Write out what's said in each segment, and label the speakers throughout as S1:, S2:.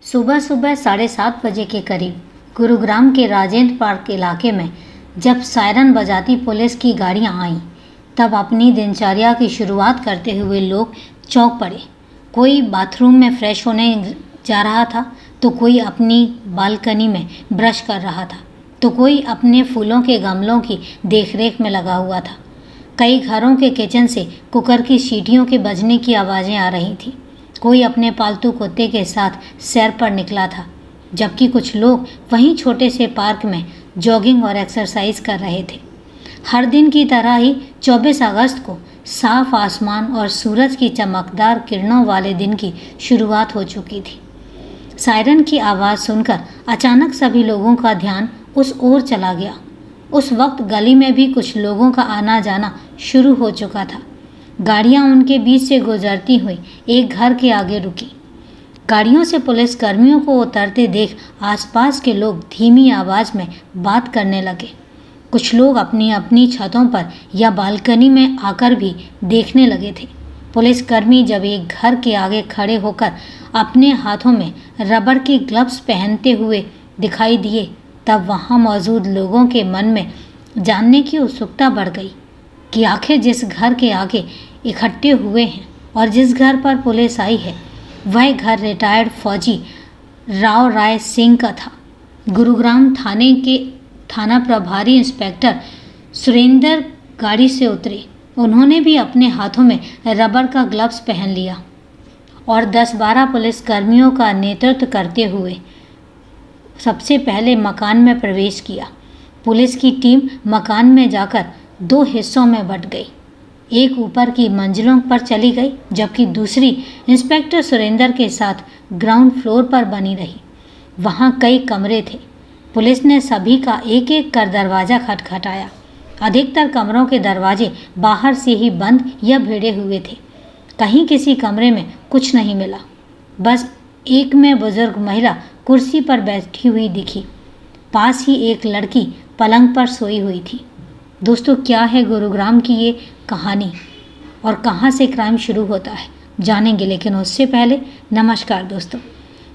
S1: सुबह सुबह 7:30 बजे के करीब गुरुग्राम के राजेंद्र पार्क इलाके में जब सायरन बजाती पुलिस की गाड़ियां आईं, तब अपनी दिनचर्या की शुरुआत करते हुए लोग चौंक पड़े। कोई बाथरूम में फ्रेश होने जा रहा था, तो कोई अपनी बालकनी में ब्रश कर रहा था, तो कोई अपने फूलों के गमलों की देखरेख में लगा हुआ था। कई घरों के किचन से कुकर की सीटियों के बजने की आवाज़ें आ रही थीं। कोई अपने पालतू कुत्ते के साथ सैर पर निकला था, जबकि कुछ लोग वहीं छोटे से पार्क में जॉगिंग और एक्सरसाइज कर रहे थे। हर दिन की तरह ही 24 अगस्त को साफ आसमान और सूरज की चमकदार किरणों वाले दिन की शुरुआत हो चुकी थी। सायरन की आवाज़ सुनकर अचानक सभी लोगों का ध्यान उस ओर चला गया। उस वक्त गली में भी कुछ लोगों का आना जाना शुरू हो चुका था। गाड़ियां उनके बीच से गुजरती हुई एक घर के आगे रुकी। गाड़ियों से पुलिस कर्मियों को उतरते देख आसपास के लोग धीमी आवाज़ में बात करने लगे। कुछ लोग अपनी अपनी छतों पर या बालकनी में आकर भी देखने लगे थे। पुलिसकर्मी जब एक घर के आगे खड़े होकर अपने हाथों में रबर के ग्लव्स पहनते हुए दिखाई दिए, तब वहां मौजूद लोगों के मन में जानने की उत्सुकता बढ़ गई कि आखिर जिस घर के आगे इकट्ठे हुए हैं और जिस घर पर पुलिस आई है, वह घर रिटायर्ड फौजी राव राय सिंह का था। गुरुग्राम थाने के थाना प्रभारी इंस्पेक्टर सुरेंद्र गाड़ी से उतरे। उन्होंने भी अपने हाथों में रबर का ग्लव्स पहन लिया और 10-12 पुलिसकर्मियों का नेतृत्व करते हुए सबसे पहले मकान में प्रवेश किया। पुलिस की टीम मकान में जाकर 2 हिस्सों में बंट गई। एक ऊपर की मंजिलों पर चली गई, जबकि दूसरी इंस्पेक्टर सुरेंद्र के साथ ग्राउंड फ्लोर पर बनी रही। वहाँ कई कमरे थे। पुलिस ने सभी का एक एक कर दरवाज़ा खटखटाया। अधिकतर कमरों के दरवाजे बाहर से ही बंद या भिड़े हुए थे। कहीं किसी कमरे में कुछ नहीं मिला। बस एक में बुजुर्ग महिला कुर्सी पर बैठी हुई दिखी। पास ही एक लड़की पलंग पर सोई हुई थी। दोस्तों, क्या है गुरुग्राम की ये कहानी और कहाँ से क्राइम शुरू होता है, जानेंगे। लेकिन उससे पहले नमस्कार दोस्तों,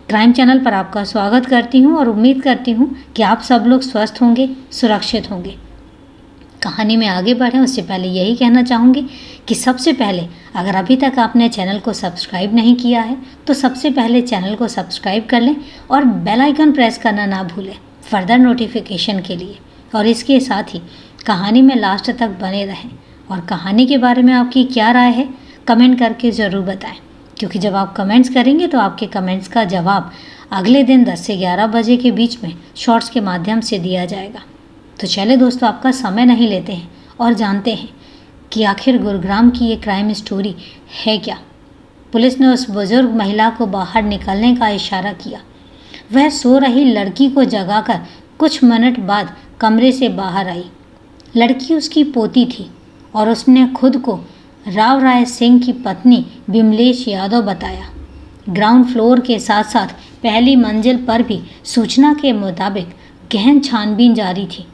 S1: क्राइम चैनल पर आपका स्वागत करती हूँ और उम्मीद करती हूँ कि आप सब लोग स्वस्थ होंगे, सुरक्षित होंगे। कहानी में आगे बढ़ें उससे पहले यही कहना चाहूँगी कि सबसे पहले अगर अभी तक आपने चैनल को सब्सक्राइब नहीं किया है, तो सबसे पहले चैनल को सब्सक्राइब कर लें और बेल आइकन प्रेस करना ना भूलें फर्दर नोटिफिकेशन के लिए। और इसके साथ ही कहानी में लास्ट तक बने रहें और कहानी के बारे में आपकी क्या राय है कमेंट करके ज़रूर बताएं, क्योंकि जब आप कमेंट्स करेंगे तो आपके कमेंट्स का जवाब अगले दिन 10 से 11 बजे के बीच में शॉर्ट्स के माध्यम से दिया जाएगा। तो चले दोस्तों, आपका समय नहीं लेते हैं और जानते हैं कि आखिर गुरुग्राम की ये क्राइम स्टोरी है क्या। पुलिस ने उस बुजुर्ग महिला को बाहर निकलने का इशारा किया। वह सो रही लड़की को जगाकर कुछ मिनट बाद कमरे से बाहर आई। लड़की उसकी पोती थी और उसने खुद को राव राय सिंह की पत्नी विमलेश यादव बताया। ग्राउंड फ्लोर के साथ साथ पहली मंजिल पर भी सूचना के मुताबिक गहन छानबीन जारी थी।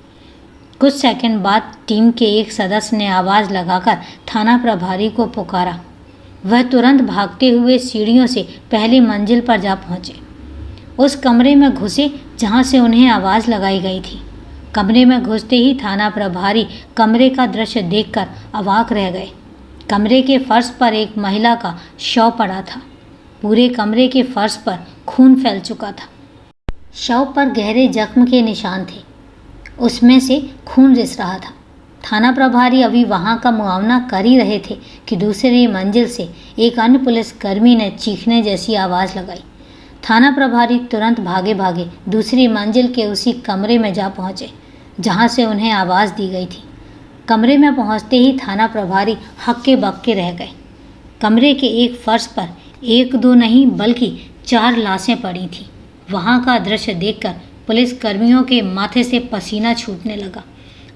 S1: कुछ सेकंड बाद टीम के एक सदस्य ने आवाज़ लगाकर थाना प्रभारी को पुकारा। वह तुरंत भागते हुए सीढ़ियों से पहली मंजिल पर जा पहुँचे। उस कमरे में घुसे जहाँ से उन्हें आवाज़ लगाई गई थी। कमरे में घुसते ही थाना प्रभारी कमरे का दृश्य देखकर अवाक रह गए। कमरे के फर्श पर एक महिला का शव पड़ा था। पूरे कमरे के फर्श पर खून फैल चुका था। शव पर गहरे जख्म के निशान थे, उसमें से खून रिस रहा था। थाना प्रभारी अभी वहां का मुआवना कर ही रहे थे कि दूसरी मंजिल से एक अन्य पुलिसकर्मी ने चीखने जैसी आवाज़ लगाई। थाना प्रभारी तुरंत भागे भागे दूसरी मंजिल के उसी कमरे में जा पहुँचे जहाँ से उन्हें आवाज़ दी गई थी। कमरे में पहुँचते ही थाना प्रभारी हक्के बक्के रह गए। कमरे के एक फर्श पर 1-2 नहीं बल्कि 4 लाशें पड़ी थीं। वहाँ का दृश्य देखकर पुलिसकर्मियों के माथे से पसीना छूटने लगा।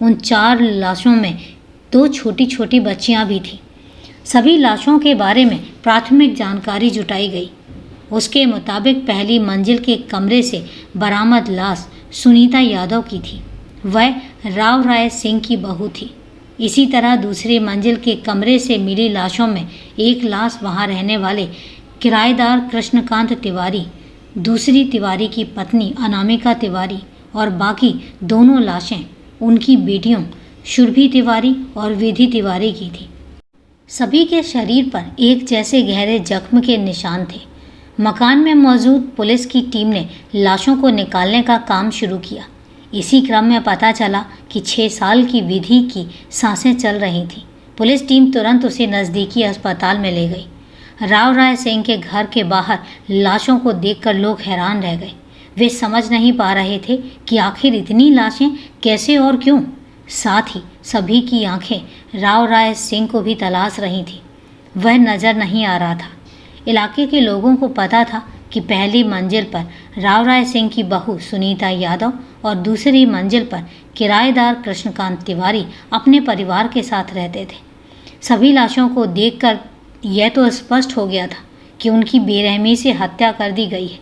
S1: उन 4 लाशों में 2 छोटी छोटी बच्चियाँ भी थीं। सभी लाशों के बारे में प्राथमिक जानकारी जुटाई गई। उसके मुताबिक पहली मंजिल के कमरे से बरामद लाश सुनीता यादव की थी। वह राव राय सिंह की बहू थी। इसी तरह दूसरी मंजिल के कमरे से मिली लाशों में एक लाश वहां रहने वाले किराएदार कृष्णकांत तिवारी दूसरी तिवारी की पत्नी अनामिका तिवारी और बाकी दोनों लाशें उनकी बेटियों सुरभि तिवारी और विधि तिवारी की थी। सभी के शरीर पर एक जैसे गहरे जख्म के निशान थे। मकान में मौजूद पुलिस की टीम ने लाशों को निकालने का काम शुरू किया। इसी क्रम में पता चला कि 6 साल की विधि की सांसें चल रही थीं। पुलिस टीम तुरंत उसे नज़दीकी अस्पताल में ले गई। राव राय सिंह के घर के बाहर लाशों को देखकर लोग हैरान रह गए। वे समझ नहीं पा रहे थे कि आखिर इतनी लाशें कैसे और क्यों। साथ ही सभी की आंखें राव राय सिंह को भी तलाश रही थी। वह नज़र नहीं आ रहा था। इलाके के लोगों को पता था कि पहली मंजिल पर राव राय सिंह की बहू सुनीता यादव और दूसरी मंजिल पर किराएदार कृष्णकांत तिवारी अपने परिवार के साथ रहते थे। सभी लाशों को देखकर यह तो स्पष्ट हो गया था कि उनकी बेरहमी से हत्या कर दी गई है।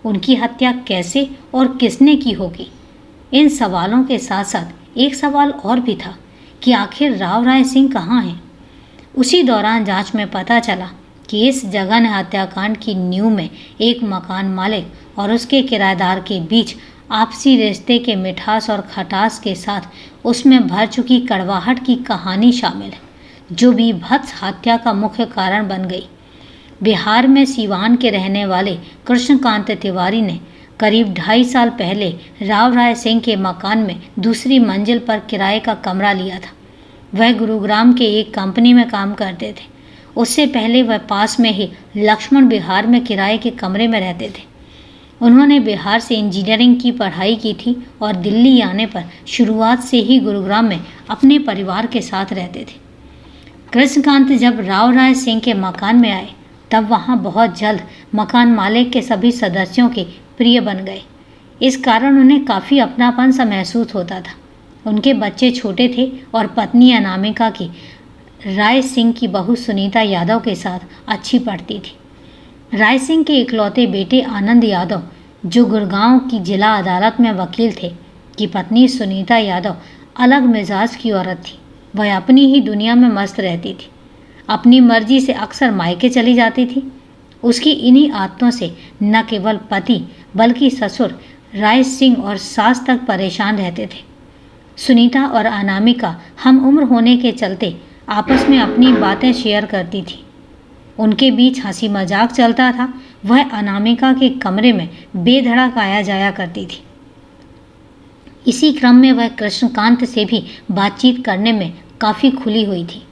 S1: उनकी हत्या कैसे और किसने की होगी? इन सवालों के साथ साथ एक सवाल और भी था कि आखिर राव राय सिंह कहाँ हैं? उसी दौरान जांच में पता चला कि इस जघन्य हत्याकांड की नींव में एक मकान मालिक और उसके किराएदार के बीच आपसी रिश्ते के मिठास और खटास के साथ उसमें भर चुकी कड़वाहट की कहानी शामिल है, जो बीभत्स हत्या का मुख्य कारण बन गई। बिहार में सीवान के रहने वाले कृष्णकांत तिवारी ने करीब 2.5 साल पहले राव राय सिंह के मकान में दूसरी मंजिल पर किराए का कमरा लिया था। वह गुरुग्राम के एक कंपनी में काम करते थे। उससे पहले वह पास में ही लक्ष्मण बिहार में किराए के कमरे में रहते थे। उन्होंने बिहार से इंजीनियरिंग की पढ़ाई की थी और दिल्ली आने पर शुरुआत से ही गुरुग्राम में अपने परिवार के साथ रहते थे। कृष्णकांत जब राव राय सिंह के मकान में आए तब वहाँ बहुत जल्द मकान मालिक के सभी सदस्यों के प्रिय बन गए। इस कारण उन्हें काफ़ी अपनापन सा महसूस होता था। उनके बच्चे छोटे थे और पत्नी अनामिका की राय सिंह की बहू सुनीता यादव के साथ अच्छी पड़ती थी। राय सिंह के इकलौते बेटे आनंद यादव, जो गुड़गांव की जिला अदालत में वकील थे, की पत्नी सुनीता यादव अलग मिजाज की औरत थी। वह अपनी ही दुनिया में मस्त रहती थी। अपनी मर्जी से अक्सर मायके चली जाती थी। उसकी इन्हीं आदतों से न केवल पति बल्कि ससुर राय सिंह और सास तक परेशान रहते थे। सुनीता और अनामिका हम उम्र होने के चलते आपस में अपनी बातें शेयर करती थी। उनके बीच हंसी मजाक चलता था। वह अनामिका के कमरे में बेधड़क आया जाया करती थी। इसी क्रम में वह कृष्णकांत से भी बातचीत करने में काफ़ी खुली हुई थी।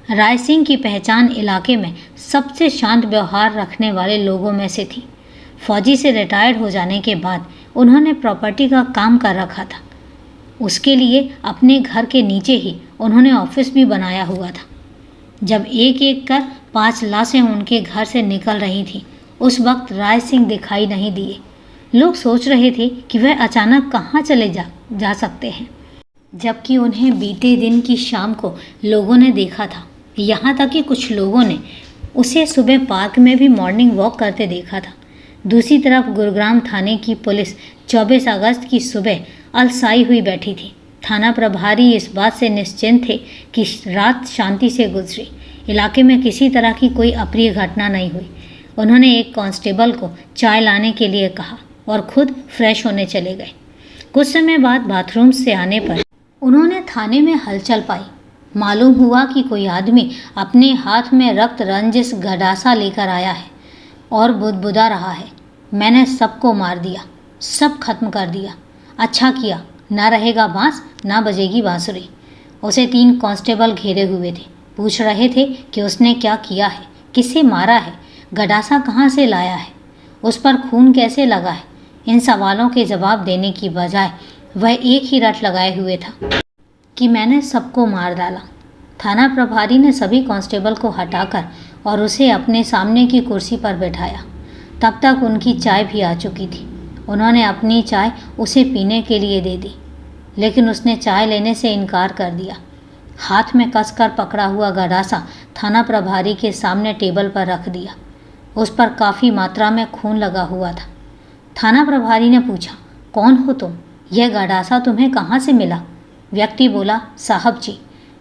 S1: राय सिंह की पहचान इलाके में सबसे शांत व्यवहार रखने वाले लोगों में से थी। फौजी से रिटायर्ड हो जाने के बाद उन्होंने प्रॉपर्टी का काम कर रखा था। उसके लिए अपने घर के नीचे ही उन्होंने ऑफिस भी बनाया हुआ था। जब एक एक कर 5 लाशें उनके घर से निकल रही थीं, उस वक्त राय सिंह दिखाई नहीं दिए। लोग सोच रहे थे कि वह अचानक कहाँ चले जा सकते हैं, जबकि उन्हें बीते दिन की शाम को लोगों ने देखा था। यहाँ तक कि कुछ लोगों ने उसे सुबह पार्क में भी मॉर्निंग वॉक करते देखा था। दूसरी तरफ गुरुग्राम थाने की पुलिस 24 अगस्त की सुबह अलसाई हुई बैठी थी। थाना प्रभारी इस बात से निश्चिंत थे कि रात शांति से गुजरी। इलाके में किसी तरह की कोई अप्रिय घटना नहीं हुई। उन्होंने एक कांस्टेबल को चाय लाने के लिए कहा और खुद फ्रेश होने चले गए। कुछ समय बाद बाथरूम से आने पर उन्होंने थाने में हलचल पाई। मालूम हुआ कि कोई आदमी अपने हाथ में रक्त रंजित गडासा लेकर आया है और बुदबुदा रहा है। मैंने सबको मार दिया, सब खत्म कर दिया। अच्छा किया, ना रहेगा बांस ना बजेगी बांसुरी। उसे 3 कांस्टेबल घेरे हुए थे। पूछ रहे थे कि उसने क्या किया है, किसे मारा है, गडासा कहाँ से लाया है, उस पर खून कैसे लगा है। इन सवालों के जवाब देने की बजाय वह एक ही रट लगाए हुए था कि मैंने सबको मार डाला। थाना प्रभारी ने सभी कांस्टेबल को हटाकर और उसे अपने सामने की कुर्सी पर बैठाया। तब तक उनकी चाय भी आ चुकी थी। उन्होंने अपनी चाय उसे पीने के लिए दे दी, लेकिन उसने चाय लेने से इनकार कर दिया। हाथ में कसकर पकड़ा हुआ गडासा थाना प्रभारी के सामने टेबल पर रख दिया। उस पर काफ़ी मात्रा में खून लगा हुआ था। थाना प्रभारी ने पूछा, कौन हो तुम? यह गडासा तुम्हें कहाँ से मिला? व्यक्ति बोला, साहब जी,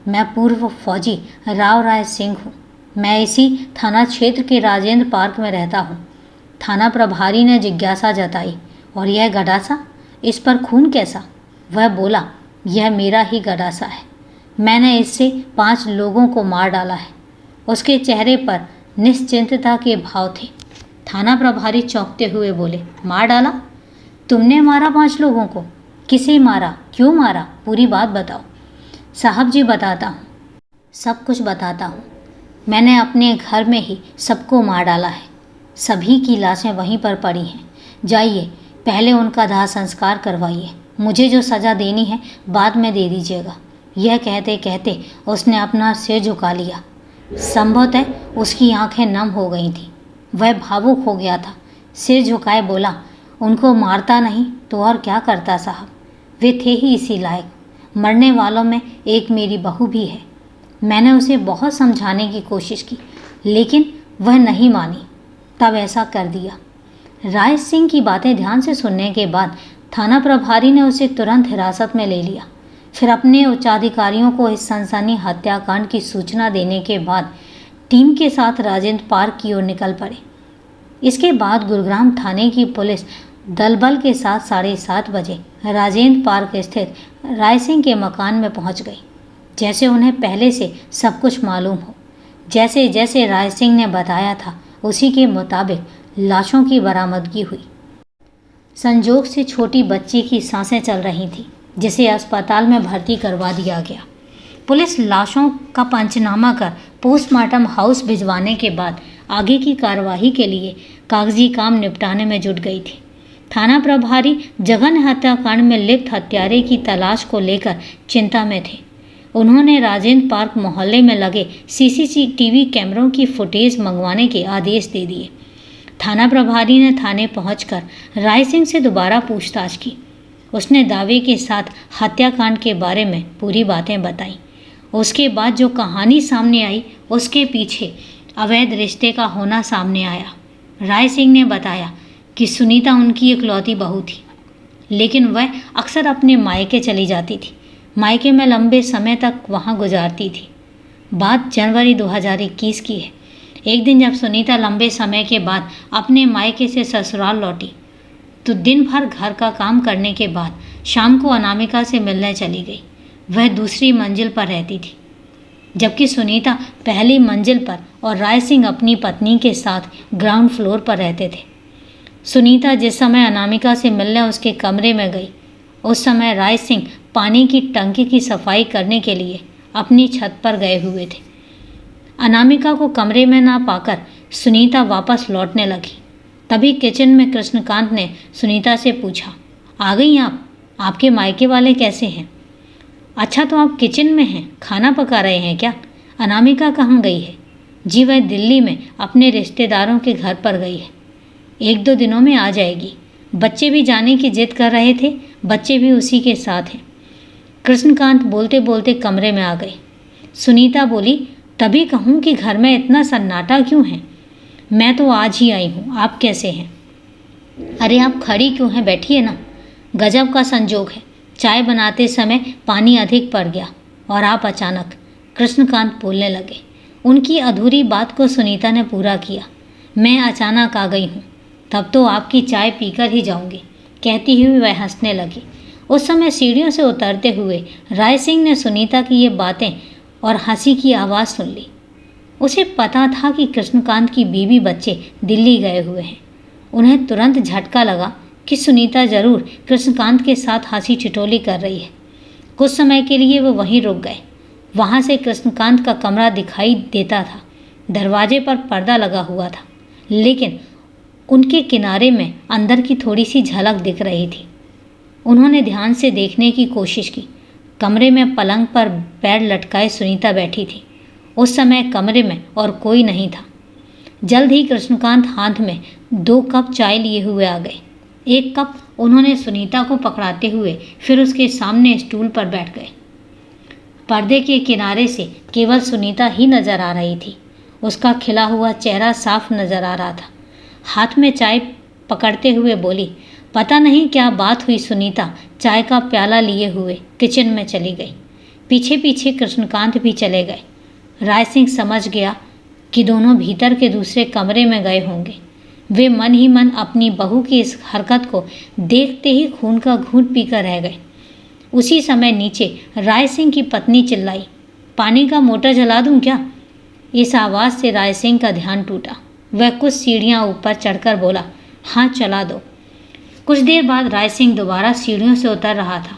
S1: मैं पूर्व फौजी राव राय सिंह हूँ। मैं इसी थाना क्षेत्र के राजेंद्र पार्क में रहता हूँ। थाना प्रभारी ने जिज्ञासा जताई। और यह गडासा, इस पर खून कैसा? वह बोला, यह मेरा ही गडासा है, मैंने इससे 5 लोगों को मार डाला है। उसके चेहरे पर निश्चिंतता के भाव थे। थाना प्रभारी चौंकते हुए बोले, मार डाला? तुमने मारा 5 लोगों को? किसे मारा, क्यों मारा, पूरी बात बताओ। साहब जी बताता हूँ, सब कुछ बताता हूँ। मैंने अपने घर में ही सबको मार डाला है। सभी की लाशें वहीं पर पड़ी हैं। जाइए, पहले उनका दाह संस्कार करवाइए। मुझे जो सज़ा देनी है बाद में दे दीजिएगा। यह कहते कहते उसने अपना सिर झुका लिया। संभवतः उसकी आंखें नम हो गई थीं। वह भावुक हो गया था। सिर झुकाए बोला, उनको मारता नहीं तो और क्या करता साहब, वे थे ही इसी लायक। मरने वालों में एक मेरी बहू भी है। मैंने उसे बहुत समझाने की कोशिश की, लेकिन वह नहीं मानी। तब ऐसा कर दिया। राय सिंह की बातें ध्यान से सुनने के बाद थाना प्रभारी ने उसे तुरंत हिरासत में ले लिया। फिर अपने उच्चाधिकारियों को इस सनसनी हत्याकांड की सूचना देने के बाद टीम के साथ राजेंद्र पार्क की ओर निकल पड़े। इसके बाद गुरुग्राम थाने की पुलिस दलबल के साथ 7:30 बजे राजेंद्र पार्क स्थित राय सिंह के मकान में पहुंच गई। जैसे उन्हें पहले से सब कुछ मालूम हो। जैसे जैसे राय सिंह ने बताया था उसी के मुताबिक लाशों की बरामदगी हुई। संजोग से छोटी बच्ची की सांसें चल रही थीं, जिसे अस्पताल में भर्ती करवा दिया गया। पुलिस लाशों का पंचनामा कर पोस्टमार्टम हाउस भिजवाने के बाद आगे की कार्यवाही के लिए कागजी काम निपटाने में जुट गई थी। थाना प्रभारी जघन्य हत्याकांड में लिप्त हत्यारे की तलाश को लेकर चिंता में थे। उन्होंने राजेंद्र पार्क मोहल्ले में लगे सीसीटीवी कैमरों की फुटेज मंगवाने के आदेश दे दिए। थाना प्रभारी ने थाने पहुंचकर राय सिंह से दोबारा पूछताछ की। उसने दावे के साथ हत्याकांड के बारे में पूरी बातें बताईं। उसके बाद जो कहानी सामने आई उसके पीछे अवैध रिश्ते का होना सामने आया। राय सिंह ने बताया कि सुनीता उनकी इकलौती बहू थी, लेकिन वह अक्सर अपने मायके चली जाती थी। मायके में लंबे समय तक वहां गुजारती थी। बात जनवरी 2021 की है। एक दिन जब सुनीता लंबे समय के बाद अपने मायके से ससुराल लौटी तो दिन भर घर का काम करने के बाद शाम को अनामिका से मिलने चली गई। वह दूसरी मंजिल पर रहती थी, जबकि सुनीता पहली मंजिल पर और राय सिंह अपनी पत्नी के साथ ग्राउंड फ्लोर पर रहते थे। सुनीता जिस समय अनामिका से मिलने उसके कमरे में गई, उस समय राय सिंह पानी की टंकी की सफाई करने के लिए अपनी छत पर गए हुए थे। अनामिका को कमरे में ना पाकर सुनीता वापस लौटने लगी। तभी किचन में कृष्णकांत ने सुनीता से पूछा, आ गई आप? आपके मायके वाले कैसे हैं? अच्छा, तो आप किचन में हैं, खाना पका रहे हैं क्या? अनामिका कहाँ गई है? जी, वह दिल्ली में अपने रिश्तेदारों के घर पर गई है। 1-2 दिनों में आ जाएगी। बच्चे भी जाने की जिद कर रहे थे, बच्चे भी उसी के साथ हैं। कृष्णकांत बोलते बोलते कमरे में आ गए। सुनीता बोली, तभी कहूँ कि घर में इतना सन्नाटा क्यों है? मैं तो आज ही आई हूँ, आप कैसे हैं? अरे आप खड़ी क्यों हैं, बैठिए ना। गजब का संजोग है, चाय बनाते समय पानी अधिक पड़ गया और आप अचानक। कृष्णकांत बोलने लगे। उनकी अधूरी बात को सुनीता ने पूरा किया। मैं अचानक आ गई हूँ, तब तो आपकी चाय पीकर ही जाऊँगी, कहती हुई वह हंसने लगी। उस समय सीढ़ियों से उतरते हुए राय सिंह ने सुनीता की ये बातें और हंसी की आवाज़ सुन ली। उसे पता था कि कृष्णकांत की बीवी बच्चे दिल्ली गए हुए हैं। उन्हें तुरंत झटका लगा कि सुनीता जरूर कृष्णकांत के साथ हंसी ठिठोली कर रही है। कुछ समय के लिए वो वहीं रुक गए। वहाँ से कृष्णकांत का कमरा दिखाई देता था। दरवाजे पर पर्दा लगा हुआ था, लेकिन उनके किनारे में अंदर की थोड़ी सी झलक दिख रही थी। उन्होंने ध्यान से देखने की कोशिश की। कमरे में पलंग पर पैर लटकाए सुनीता बैठी थी। उस समय कमरे में और कोई नहीं था। जल्द ही कृष्णकांत हाथ में 2 कप चाय लिए हुए आ गए। एक कप उन्होंने सुनीता को पकड़ाते हुए फिर उसके सामने स्टूल पर बैठ गए। पर्दे के किनारे से केवल सुनीता ही नजर आ रही थी। उसका खिला हुआ चेहरा साफ नजर आ रहा था। हाथ में चाय पकड़ते हुए बोली, पता नहीं क्या बात हुई। सुनीता चाय का प्याला लिए हुए किचन में चली गई। पीछे पीछे कृष्णकांत भी चले गए। राय सिंह समझ गया कि दोनों भीतर के दूसरे कमरे में गए होंगे। वे मन ही मन अपनी बहू की इस हरकत को देखते ही खून का घूंट पीकर रह गए। उसी समय नीचे राय सिंह की पत्नी चिल्लाई, पानी का मोटर जला दूं क्या? इस आवाज़ से राय सिंह का ध्यान टूटा। वह कुछ सीढ़ियां ऊपर चढ़कर बोला, हाँ चला दो। कुछ देर बाद राय सिंह दोबारा सीढ़ियों से उतर रहा था।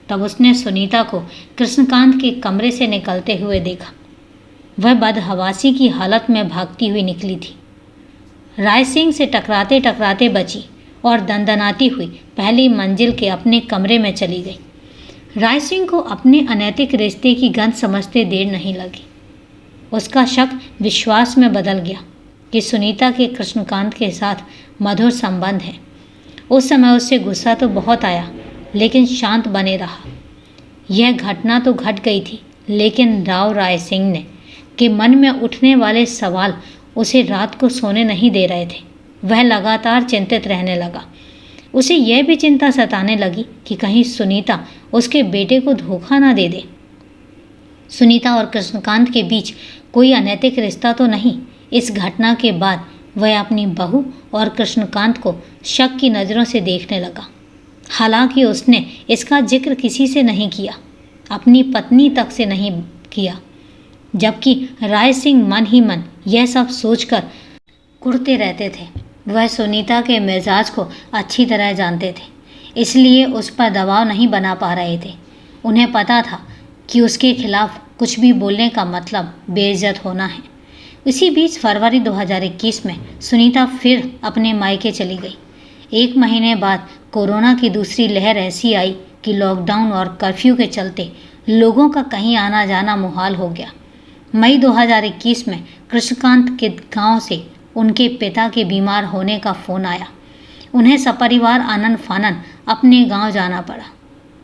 S1: तब उसने सुनीता को कृष्णकांत के कमरे से निकलते हुए देखा। वह बदहवासी की हालत में भागती हुई निकली थी। राय सिंह से टकराते टकराते बची और दंदनाती हुई पहली मंजिल के अपने कमरे में चली गई। राय सिंह को अपने अनैतिक रिश्ते की गंध समझते देर नहीं लगी। उसका शक विश्वास में बदल गया कि सुनीता के कृष्णकांत के साथ मधुर संबंध है। उस समय उससे गुस्सा तो बहुत आया, लेकिन शांत बने रहा। यह घटना तो घट गई थी, लेकिन राय सिंह ने के मन में उठने वाले सवाल उसे रात को सोने नहीं दे रहे थे। वह लगातार चिंतित रहने लगा। उसे यह भी चिंता सताने लगी कि कहीं सुनीता उसके बेटे को धोखा ना दे दे। सुनीता और कृष्णकांत के बीच कोई अनैतिक रिश्ता तो नहीं। इस घटना के बाद वह अपनी बहू और कृष्णकांत को शक की नज़रों से देखने लगा। हालांकि उसने इसका जिक्र किसी से नहीं किया, अपनी पत्नी तक से नहीं किया, जबकि राय सिंह मन ही मन यह सब सोचकर कुढ़ते रहते थे। वह सुनीता के मिजाज को अच्छी तरह जानते थे, इसलिए उस पर दबाव नहीं बना पा रहे थे। उन्हें पता था कि उसके खिलाफ कुछ भी बोलने का मतलब बेइज्जत होना है। इसी बीच फरवरी 2021 में सुनीता फिर अपने मायके चली गई। 1 महीने बाद कोरोना की दूसरी लहर ऐसी आई कि लॉकडाउन और कर्फ्यू के चलते लोगों का कहीं आना जाना मुहाल हो गया। मई 2021 में कृष्णकांत के गांव से उनके पिता के बीमार होने का फ़ोन आया। उन्हें सपरिवार आनन फानन अपने गांव जाना पड़ा।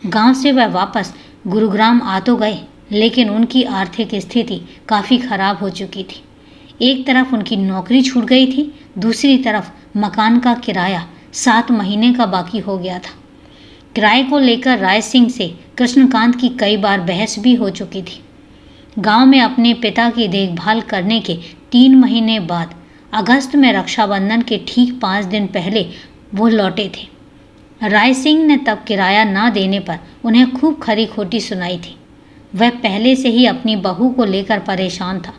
S1: गांव से वह वापस गुरुग्राम आ तो गए, लेकिन उनकी आर्थिक स्थिति काफ़ी ख़राब हो चुकी थी। एक तरफ उनकी नौकरी छूट गई थी, दूसरी तरफ मकान का किराया 7 महीने का बाकी हो गया था। किराए को लेकर राय सिंह से कृष्णकांत की कई बार बहस भी हो चुकी थी। गांव में अपने पिता की देखभाल करने के 3 महीने बाद अगस्त में रक्षाबंधन के ठीक 5 दिन पहले वो लौटे थे। राय सिंह ने तब किराया ना देने पर उन्हें खूब खरी खोटी सुनाई थी। वह पहले से ही अपनी बहू को लेकर परेशान था।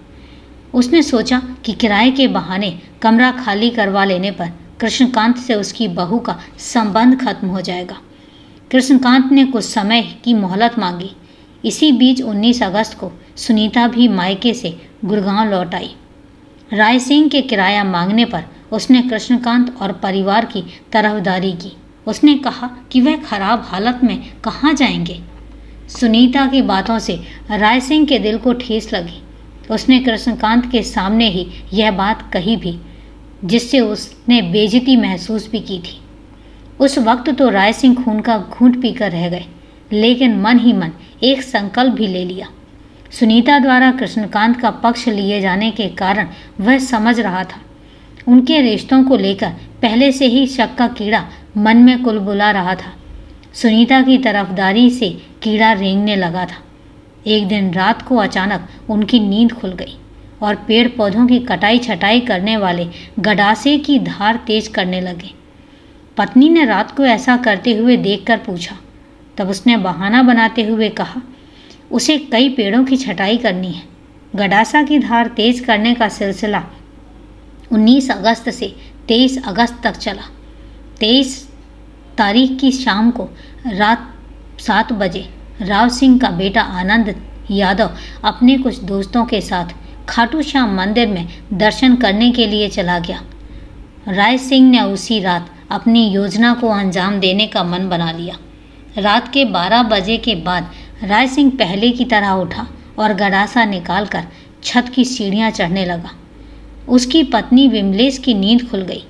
S1: उसने सोचा कि किराए के बहाने कमरा खाली करवा लेने पर कृष्णकांत से उसकी बहू का संबंध खत्म हो जाएगा। कृष्णकांत ने कुछ समय की मोहलत मांगी। इसी बीच 19 अगस्त को सुनीता भी मायके से गुड़गांव लौट आई। राय सिंह के किराया मांगने पर उसने कृष्णकांत और परिवार की तरफदारी की। उसने कहा कि वह खराब हालत में कहाँ जाएंगे। सुनीता की बातों से राय सिंह के दिल को ठेस लगी। उसने कृष्णकांत के सामने ही यह बात कही भी, जिससे उसने बेइज्जती महसूस भी की थी। उस वक्त तो राय सिंह खून का घूंट पीकर रह गए, लेकिन मन ही मन एक संकल्प भी ले लिया। सुनीता द्वारा कृष्णकांत का पक्ष लिए जाने के कारण वह समझ रहा था। उनके रिश्तों को लेकर पहले से ही शक का कीड़ा मन में कुलबुला रहा था। सुनीता की तरफदारी से कीड़ा रेंगने लगा था। एक दिन रात को अचानक उनकी नींद खुल गई और पेड़ पौधों की कटाई छटाई करने वाले गडासे की धार तेज करने लगे। पत्नी ने रात को ऐसा करते हुए देखकर पूछा। तब उसने बहाना बनाते हुए कहा, उसे कई पेड़ों की छटाई करनी है। गडासा की धार तेज करने का सिलसिला 19 अगस्त से 23 अगस्त तक चला। 23 तारीख की शाम को रात 7 बजे राव सिंह का बेटा आनंद यादव अपने कुछ दोस्तों के साथ खाटू श्याम मंदिर में दर्शन करने के लिए चला गया। राय सिंह ने उसी रात अपनी योजना को अंजाम देने का मन बना लिया। रात के 12 बजे के बाद राय सिंह पहले की तरह उठा और गडासा निकालकर छत की सीढ़ियां चढ़ने लगा। उसकी पत्नी विमलेश की नींद खुल गई,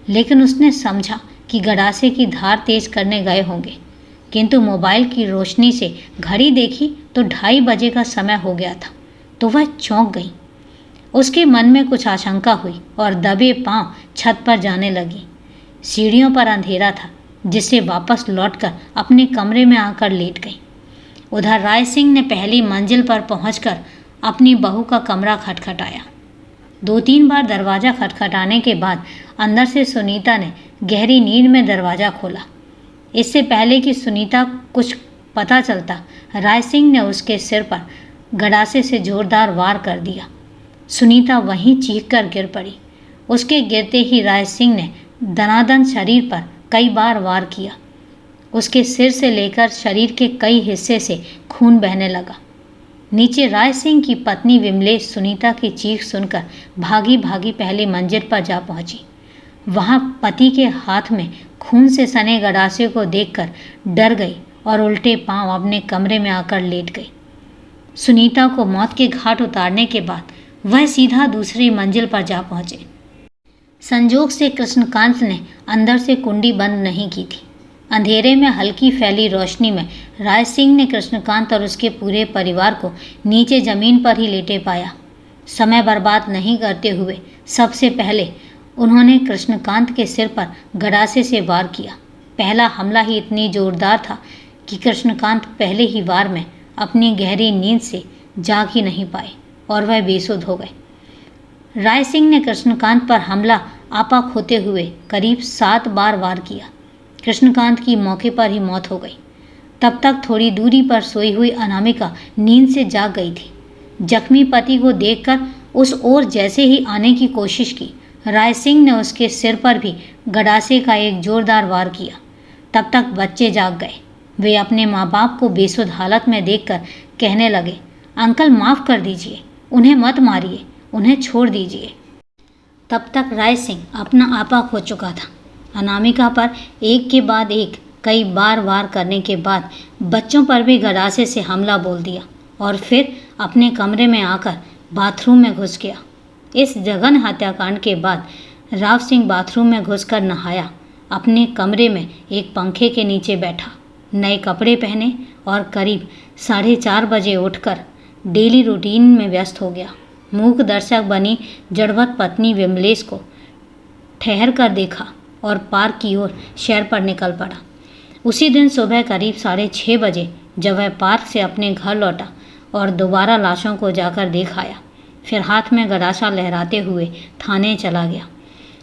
S1: लेकिन उसने समझा कि गडासे की धार तेज करने गए होंगे, किंतु मोबाइल की रोशनी से घड़ी देखी तो 2:30 बजे का समय हो गया था। तो वह चौंक गई। उसके मन में कुछ आशंका हुई और दबे पांव छत पर जाने लगी। सीढ़ियों पर अंधेरा था, जिससे वापस लौटकर अपने कमरे में आकर लेट गई। उधर राय सिंह ने पहली मंजिल पर पहुंचकर अपनी बहू का कमरा खटखटाया। 2-3 बार दरवाज़ा खटखटाने के बाद अंदर से सुनीता ने गहरी नींद में दरवाज़ा खोला। इससे पहले कि सुनीता कुछ पता चलता, राय सिंह ने उसके सिर पर गड़ासे से जोरदार वार कर दिया। सुनीता वहीं चीखकर गिर पड़ी। उसके गिरते ही राय सिंह ने दनादन शरीर पर कई बार वार किया। उसके सिर से लेकर शरीर के कई हिस्से से खून बहने लगा। नीचे राय सिंह की पत्नी विमलेश सुनीता की चीख सुनकर भागी भागी पहली मंजिल पर जा पहुंची। वहां पति के हाथ में खून से सने गड़ासे को देखकर डर गई और उल्टे पांव अपने कमरे में आकर लेट गई। सुनीता को मौत के घाट उतारने के बाद वह सीधा दूसरी मंजिल पर जा पहुंचे। संजोग से कृष्णकांत ने अंदर से कुंडी बंद नहीं की थी। अंधेरे में हल्की फैली रोशनी में राय सिंह ने कृष्णकांत और उसके पूरे परिवार को नीचे जमीन पर ही लेटे पाया। समय बर्बाद नहीं करते हुए सबसे पहले उन्होंने कृष्णकांत के सिर पर गड़ासे से वार किया। पहला हमला ही इतनी जोरदार था कि कृष्णकांत पहले ही वार में अपनी गहरी नींद से जाग ही नहीं पाए और वह बेसुध हो गए। राय सिंह ने कृष्णकांत पर हमला आपाक होते हुए करीब 7 बार वार किया। कृष्णकांत की मौके पर ही मौत हो गई। तब तक थोड़ी दूरी पर सोई हुई अनामिका नींद से जाग गई थी। जख्मी पति को देखकर उस ओर जैसे ही आने की कोशिश की, राय सिंह ने उसके सिर पर भी गड़ासे का एक जोरदार वार किया। तब तक बच्चे जाग गए। वे अपने माँ बाप को बेसुध हालत में देखकर कहने लगे, अंकल माफ़ कर दीजिए, उन्हें मत मारिए, उन्हें छोड़ दीजिए। तब तक राय सिंह अपना आपा खो चुका था। अनामिका पर एक के बाद एक कई बार वार करने के बाद बच्चों पर भी गड़ासे से हमला बोल दिया और फिर अपने कमरे में आकर बाथरूम में घुस गया। इस जघन हत्याकांड के बाद राव सिंह बाथरूम में घुसकर नहाया, अपने कमरे में एक पंखे के नीचे बैठा, नए कपड़े पहने और करीब 4:30 बजे उठकर डेली रूटीन में व्यस्त हो गया। मूक दर्शक बनी जड़वत पत्नी विमलेश को ठहर कर देखा और पार्क की ओर सैर पर निकल पड़ा। उसी दिन सुबह करीब 6:30 बजे जब वह पार्क से अपने घर लौटा और दोबारा लाशों को जाकर देख आया, फिर हाथ में गड़ासा लहराते हुए थाने चला गया।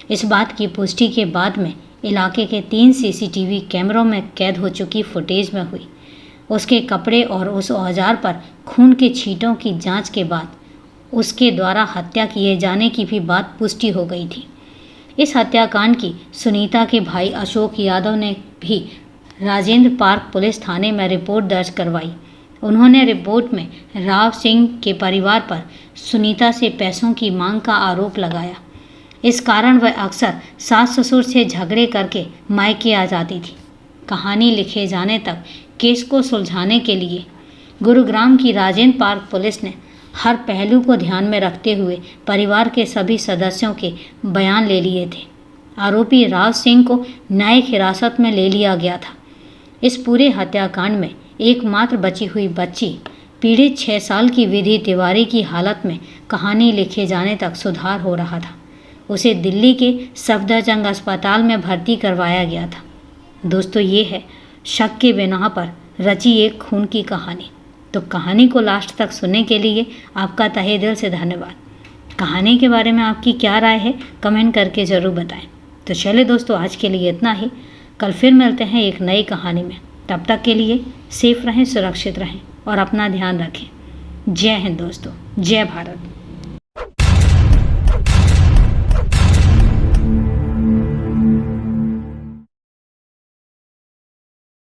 S1: इस बात की पुष्टि के बाद में इलाके के 3 सीसीटीवी कैमरों में कैद हो चुकी फुटेज में हुई। उसके कपड़े और उस औजार पर खून के छींटों की जांच के बाद उसके द्वारा हत्या किए जाने की भी बात पुष्टि हो गई थी। इस हत्याकांड की सुनीता के भाई अशोक यादव ने भी राजेंद्र पार्क पुलिस थाने में रिपोर्ट दर्ज करवाई। उन्होंने रिपोर्ट में राव सिंह के परिवार पर सुनीता से पैसों की मांग का आरोप लगाया। इस कारण वह अक्सर सास ससुर से झगड़े करके मायके आ जाती थी। कहानी लिखे जाने तक केस को सुलझाने के लिए गुरुग्राम की राजेंद्र पार्क पुलिस ने हर पहलू को ध्यान में रखते हुए परिवार के सभी सदस्यों के बयान ले लिए थे। आरोपी राव सिंह को न्यायिक हिरासत में ले लिया गया था। इस पूरे हत्याकांड में एकमात्र बची हुई बच्ची पीड़ित 6 साल की विधि तिवारी की हालत में कहानी लिखे जाने तक सुधार हो रहा था। उसे दिल्ली के सफदरजंग अस्पताल में भर्ती करवाया गया था। दोस्तों, ये है शक के बिना पर रची एक खून की कहानी। तो कहानी को लास्ट तक सुनने के लिए आपका तहे दिल से धन्यवाद। कहानी के बारे में आपकी क्या राय है, कमेंट करके ज़रूर बताएं। तो चलिए दोस्तों, आज के लिए इतना ही। कल फिर मिलते हैं एक नई कहानी में। तब तक के लिए सेफ रहें, सुरक्षित रहें और अपना ध्यान रखें। जय हिंद दोस्तों, जय भारत।